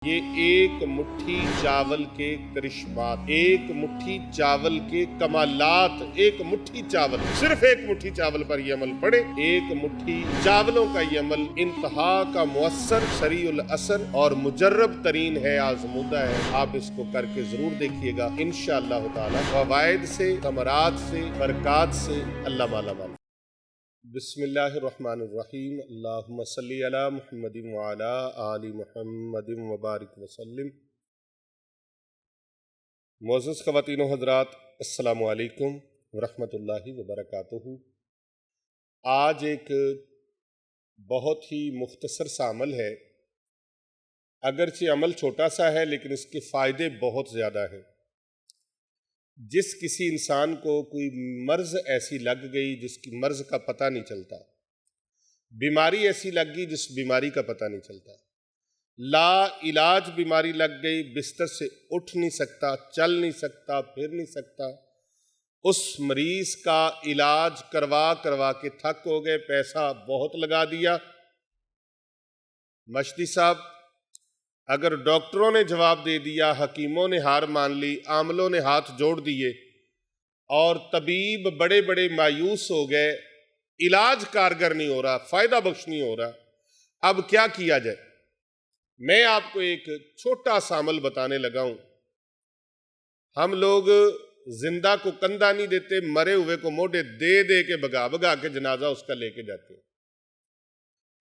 یہ ایک مٹھی چاول کے کرشمات، ایک مٹھی چاول کے کمالات، ایک مٹھی چاول، صرف ایک مٹھی چاول پر یہ عمل پڑے، ایک مٹھی چاولوں کا یہ عمل انتہا کا مؤثر، سریع الاثر اور مجرب ترین ہے، آزمودہ ہے۔ آپ اس کو کر کے ضرور دیکھیے گا، انشاءاللہ تعالی فوائد سے، ثمرات سے، برکات سے اللہ مالا مال۔ بسم اللہ الرحمن الرحیم، اللہم صلی علی محمد وعلی آل محمد وبارک وسلم۔ معزز خواتین و حضرات، السلام علیکم ورحمۃ اللہ وبرکاتہ۔ آج ایک بہت ہی مختصر سا عمل ہے، اگرچہ عمل چھوٹا سا ہے لیکن اس کے فائدے بہت زیادہ ہیں۔ جس کسی انسان کو کوئی مرض ایسی لگ گئی جس کی مرض کا پتہ نہیں چلتا، بیماری ایسی لگ گئی جس بیماری کا پتہ نہیں چلتا، لا علاج بیماری لگ گئی، بستر سے اٹھ نہیں سکتا، چل نہیں سکتا، پھر نہیں سکتا، اس مریض کا علاج کروا کے تھک ہو گئے، پیسہ بہت لگا دیا۔ مشتی صاحب، اگر ڈاکٹروں نے جواب دے دیا، حکیموں نے ہار مان لی، عاملوں نے ہاتھ جوڑ دیے اور طبیب بڑے بڑے مایوس ہو گئے، علاج کارگر نہیں ہو رہا، فائدہ بخش نہیں ہو رہا، اب کیا کیا جائے؟ میں آپ کو ایک چھوٹا سا عمل بتانے لگا ہوں۔ ہم لوگ زندہ کو کندھا نہیں دیتے، مرے ہوئے کو موڈے دے دے کے بگا کے جنازہ اس کا لے کے جاتے ہیں۔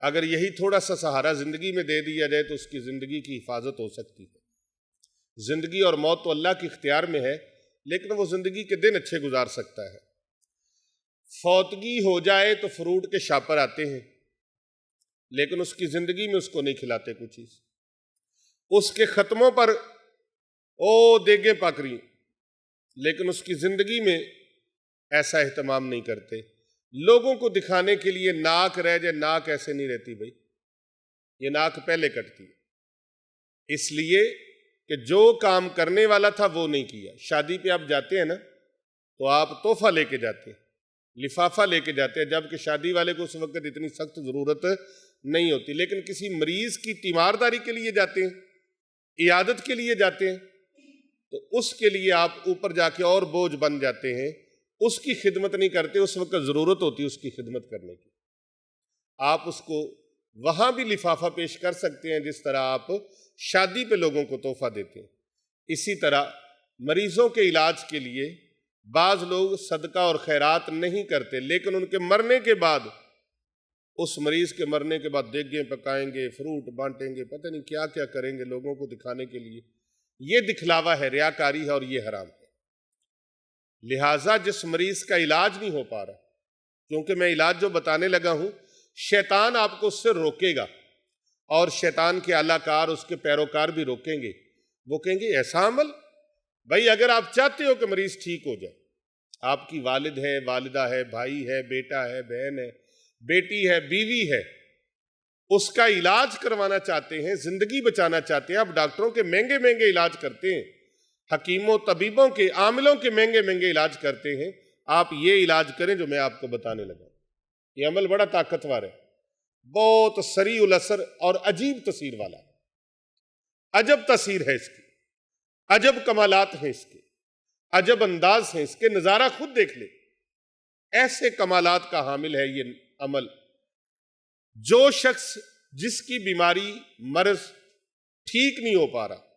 اگر یہی تھوڑا سا سہارا زندگی میں دے دیا جائے تو اس کی زندگی کی حفاظت ہو سکتی ہے۔ زندگی اور موت تو اللہ کے اختیار میں ہے، لیکن وہ زندگی کے دن اچھے گزار سکتا ہے۔ فوتگی ہو جائے تو فروٹ کے شاپر آتے ہیں، لیکن اس کی زندگی میں اس کو نہیں کھلاتے کوئی چیز۔ اس کے ختموں پر دیگیں پک رہی، لیکن اس کی زندگی میں ایسا اہتمام نہیں کرتے۔ لوگوں کو دکھانے کے لیے ناک رہ جائے، ناک ایسے نہیں رہتی بھائی، یہ ناک پہلے کٹتی ہے، اس لیے کہ جو کام کرنے والا تھا وہ نہیں کیا۔ شادی پہ آپ جاتے ہیں نا تو آپ تحفہ لے کے جاتے ہیں، لفافہ لے کے جاتے ہیں، جبکہ شادی والے کو اس وقت اتنی سخت ضرورت نہیں ہوتی، لیکن کسی مریض کی تیمارداری کے لیے جاتے ہیں، عیادت کے لیے جاتے ہیں، تو اس کے لیے آپ اوپر جا کے اور بوجھ بن جاتے ہیں، اس کی خدمت نہیں کرتے۔ اس وقت ضرورت ہوتی ہے اس کی خدمت کرنے کی۔ آپ اس کو وہاں بھی لفافہ پیش کر سکتے ہیں جس طرح آپ شادی پہ لوگوں کو تحفہ دیتے ہیں۔ اسی طرح مریضوں کے علاج کے لیے بعض لوگ صدقہ اور خیرات نہیں کرتے، لیکن ان کے مرنے کے بعد، اس مریض کے مرنے کے بعد دیگیں پکائیں گے، فروٹ بانٹیں گے، پتہ نہیں کیا کیا کریں گے لوگوں کو دکھانے کے لیے۔ یہ دکھلاوا ہے، ریاکاری ہے، اور یہ حرام ہے۔ لہٰذا جس مریض کا علاج نہیں ہو پا رہا، کیونکہ میں علاج جو بتانے لگا ہوں، شیطان آپ کو اس سے روکے گا، اور شیطان کے اعلیٰ کار، اس کے پیروکار بھی روکیں گے۔ وہ کہیں گے ایسا عمل؟ بھائی اگر آپ چاہتے ہو کہ مریض ٹھیک ہو جائے، آپ کی والد ہے، والدہ ہے، بھائی ہے، بیٹا ہے، بہن ہے، بیٹی ہے، بیوی ہے، اس کا علاج کروانا چاہتے ہیں، زندگی بچانا چاہتے ہیں، آپ ڈاکٹروں کے مہنگے مہنگے علاج کرتے ہیں، حکیموں طبیبوں کے، عاملوں کے مہنگے مہنگے علاج کرتے ہیں، آپ یہ علاج کریں جو میں آپ کو بتانے لگا۔ یہ عمل بڑا طاقتور ہے، بہت سریع الاثر اور عجیب تاثیر والا ہے۔ عجب تاثیر ہے اس کی، عجب کمالات ہیں اس کے، عجب انداز ہیں اس کے، نظارہ خود دیکھ لے۔ ایسے کمالات کا حامل ہے یہ عمل۔ جو شخص جس کی بیماری، مرض ٹھیک نہیں ہو پا رہا،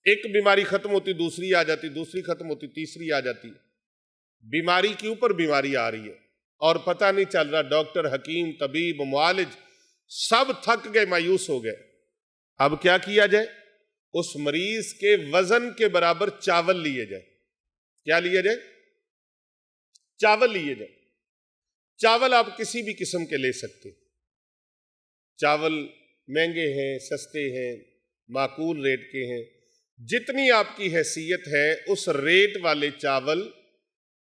ایک بیماری ختم ہوتی دوسری آ جاتی، دوسری ختم ہوتی تیسری آ جاتی، بیماری کے اوپر بیماری آ رہی ہے اور پتہ نہیں چل رہا، ڈاکٹر، حکیم، طبیب، معالج سب تھک گئے، مایوس ہو گئے۔ اب کیا کیا جائے؟ اس مریض کے وزن کے برابر چاول لیے جائے۔ کیا لیے جائے؟ چاول لیے جائے۔ چاول آپ کسی بھی قسم کے لے سکتے، چاول مہنگے ہیں، سستے ہیں، معقول ریٹ کے ہیں، جتنی آپ کی حیثیت ہے اس ریٹ والے چاول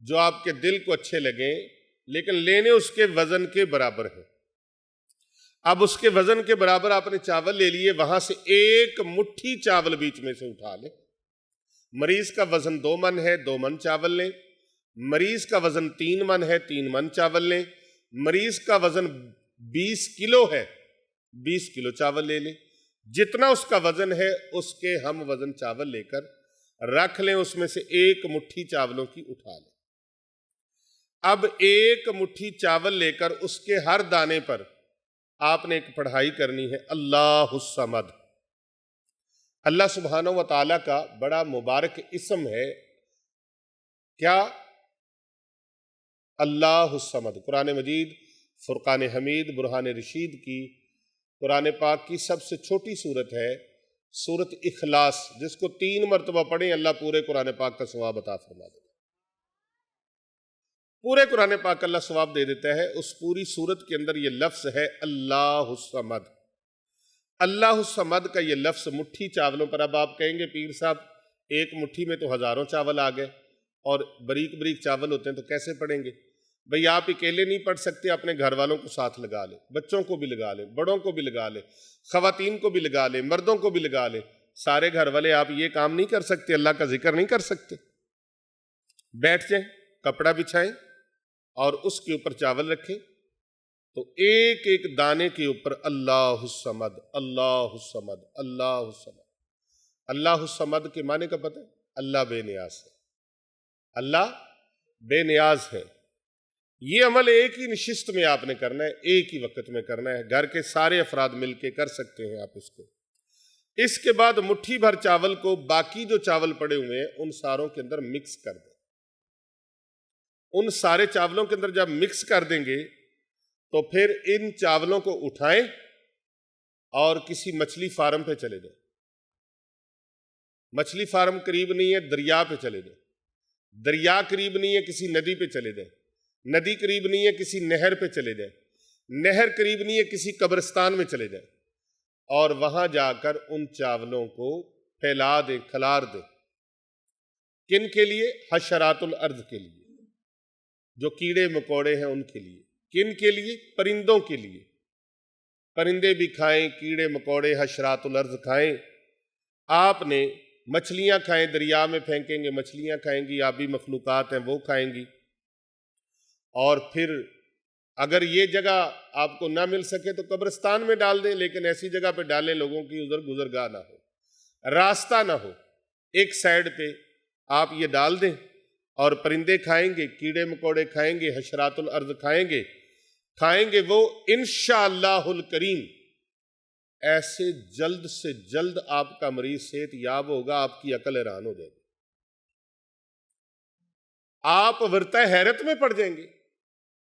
جو آپ کے دل کو اچھے لگیں، لیکن لینے اس کے وزن کے برابر ہیں۔ اب اس کے وزن کے برابر آپ نے چاول لے لیے، وہاں سے ایک مٹھی چاول بیچ میں سے اٹھا لیں۔ مریض کا وزن 2 من ہے، 2 من چاول لیں۔ مریض کا وزن 3 من ہے، 3 من چاول لیں۔ مریض کا وزن 20 کلو ہے، 20 کلو چاول لے لیں۔ جتنا اس کا وزن ہے اس کے ہم وزن چاول لے کر رکھ لیں، اس میں سے ایک مٹھی چاولوں کی اٹھا لیں۔ اب ایک مٹھی چاول لے کر اس کے ہر دانے پر آپ نے ایک پڑھائی کرنی ہے، اللہ الصمد۔ اللہ سبحانہ و تعالیٰ کا بڑا مبارک اسم ہے کیا؟ اللہ الصمد۔ قرآن مجید فرقان حمید برہان رشید کی قرآن پاک کی سب سے چھوٹی سورت ہے سورت اخلاص، جس کو 3 مرتبہ پڑھیں اللہ پورے قرآن پاک کا ثواب عطا فرما دیتا ہے۔ پورے قرآن پاک کا اللہ ثواب دے دیتا ہے۔ اس پوری سورت کے اندر یہ لفظ ہے اللہ الصمد۔ اللہ الصمد کا یہ لفظ مٹھی چاولوں پر، اب آپ کہیں گے پیر صاحب ایک مٹھی میں تو ہزاروں چاول آ گئے اور بریک بریک چاول ہوتے ہیں تو کیسے پڑھیں گے؟ بھئی آپ اکیلے نہیں پڑھ سکتے، اپنے گھر والوں کو ساتھ لگا لیں، بچوں کو بھی لگا لیں، بڑوں کو بھی لگا لیں، خواتین کو بھی لگا لیں، مردوں کو بھی لگا لیں۔ سارے گھر والے آپ یہ کام نہیں کر سکتے، اللہ کا ذکر نہیں کر سکتے؟ بیٹھ جائیں، کپڑا بچھائیں اور اس کے اوپر چاول رکھیں تو ایک ایک دانے کے اوپر اللہ الصمد، اللہ الصمد، اللہ الصمد۔ اللہ الصمد کے معنی کا پتہ ہے؟ اللہ بے نیاز ہے، اللہ بے نیاز ہے۔ یہ عمل ایک ہی نشست میں آپ نے کرنا ہے، ایک ہی وقت میں کرنا ہے، گھر کے سارے افراد مل کے کر سکتے ہیں آپ اس کو۔ اس کے بعد مٹھی بھر چاول کو باقی جو چاول پڑے ہوئے ہیں ان ساروں کے اندر مکس کر دیں۔ ان سارے چاولوں کے اندر جب مکس کر دیں گے تو پھر ان چاولوں کو اٹھائیں اور کسی مچھلی فارم پہ چلے جائیں۔ مچھلی فارم قریب نہیں ہے، دریا پہ چلے جائیں۔ دریا قریب نہیں ہے، کسی ندی پہ چلے جائیں۔ ندی قریب نہیں ہے، کسی نہر پہ چلے جائیں۔ نہر قریب نہیں ہے، کسی قبرستان میں چلے جائیں اور وہاں جا کر ان چاولوں کو پھیلا دیں، کھلار دیں۔ کن کے لیے؟ حشرات الارض کے لیے، جو کیڑے مکوڑے ہیں ان کے لیے۔ کن کے لیے؟ پرندوں کے لیے۔ پرندے بھی کھائیں، کیڑے مکوڑے حشرات الارض کھائیں۔ آپ نے مچھلیاں کھائیں، دریا میں پھینکیں گے مچھلیاں کھائیں گی، آبی مخلوقات ہیں وہ کھائیں گی۔ اور پھر اگر یہ جگہ آپ کو نہ مل سکے تو قبرستان میں ڈال دیں، لیکن ایسی جگہ پہ ڈالیں لوگوں کی ادھر گزرگاہ نہ ہو، راستہ نہ ہو، ایک سائیڈ پہ آپ یہ ڈال دیں اور پرندے کھائیں گے، کیڑے مکوڑے کھائیں گے، حشرات الارض کھائیں گے وہ انشاءاللہ الکریم۔ ایسے جلد سے جلد آپ کا مریض صحت یاب ہوگا، آپ کی عقل حیران ہو جائے گی، آپ ورطہ حیرت میں پڑ جائیں گے۔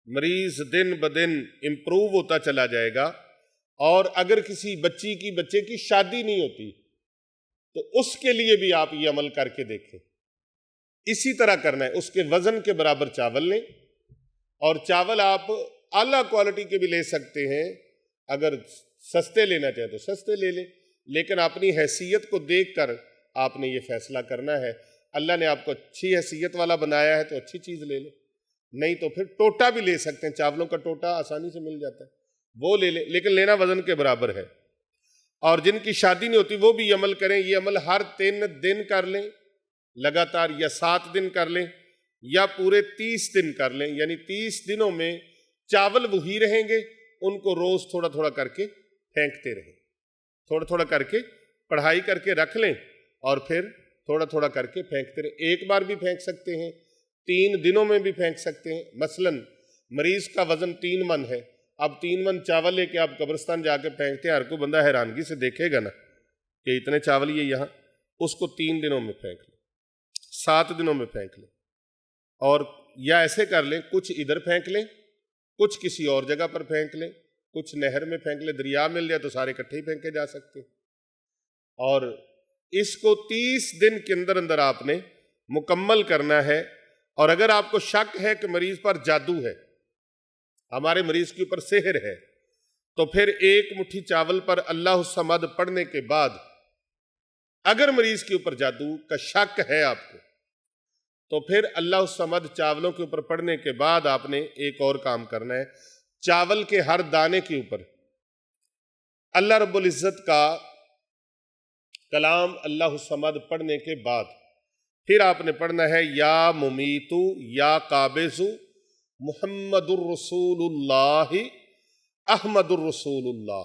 مریض دن بدن امپروو ہوتا چلا جائے گا۔ اور اگر کسی بچے کی شادی نہیں ہوتی تو اس کے لیے بھی آپ یہ عمل کر کے دیکھیں۔ اسی طرح کرنا ہے، اس کے وزن کے برابر چاول لیں، اور چاول آپ اعلیٰ کوالٹی کے بھی لے سکتے ہیں، اگر سستے لینا چاہیں تو سستے لے لیں، لیکن اپنی حیثیت کو دیکھ کر آپ نے یہ فیصلہ کرنا ہے۔ اللہ نے آپ کو اچھی حیثیت والا بنایا ہے تو اچھی چیز لے لیں، نہیں تو پھر ٹوٹا بھی لے سکتے ہیں، چاولوں کا ٹوٹا آسانی سے مل جاتا ہے، وہ لے لیں، لیکن لینا وزن کے برابر ہے۔ اور جن کی شادی نہیں ہوتی وہ بھی یہ عمل کریں، یہ عمل ہر 3 دن کر لیں لگاتار، یا 7 دن کر لیں، یا پورے 30 دن کر لیں، یعنی 30 دنوں میں چاول وہی رہیں گے، ان کو روز تھوڑا تھوڑا کر کے پھینکتے رہیں، تھوڑا تھوڑا کر کے پڑھائی کر کے رکھ لیں اور پھر تھوڑا تھوڑا کر کے پھینکتے رہیں۔ ایک بار بھی پھینک سکتے ہیں، 3 دنوں میں بھی پھینک سکتے ہیں۔ مثلاً مریض کا وزن 3 من ہے، اب 3 من چاول لے کے آپ قبرستان جا کے پھینکتے ہیں، ہر کوئی بندہ حیرانگی سے دیکھے گا نا کہ اتنے چاول یہ یہاں، اس کو 3 دنوں میں پھینک لیں، 7 دنوں میں پھینک لیں، اور یا ایسے کر لیں، کچھ ادھر پھینک لیں، کچھ کسی اور جگہ پر پھینک لیں، کچھ نہر میں پھینک لیں، دریا مل جائے تو سارے اکٹھے ہی پھینکے جا سکتے ہیں۔ اور اس کو 30 دن کے اندر اندر آپ نے مکمل کرنا ہے۔ اور اگر آپ کو شک ہے کہ مریض پر جادو ہے، ہمارے مریض کے اوپر سحر ہے، تو پھر ایک مٹھی چاول پر اللہ الصمد پڑھنے کے بعد اگر مریض کے اوپر جادو کا شک ہے آپ کو، تو پھر اللہ الصمد چاولوں کے اوپر پڑھنے کے بعد آپ نے ایک اور کام کرنا ہے، چاول کے ہر دانے کے اوپر اللہ رب العزت کا کلام اللہ الصمد پڑھنے کے بعد پھر آپ نے پڑھنا ہے یا ممیتو یا قابض محمد الرسول اللہ احمد الرسول اللہ،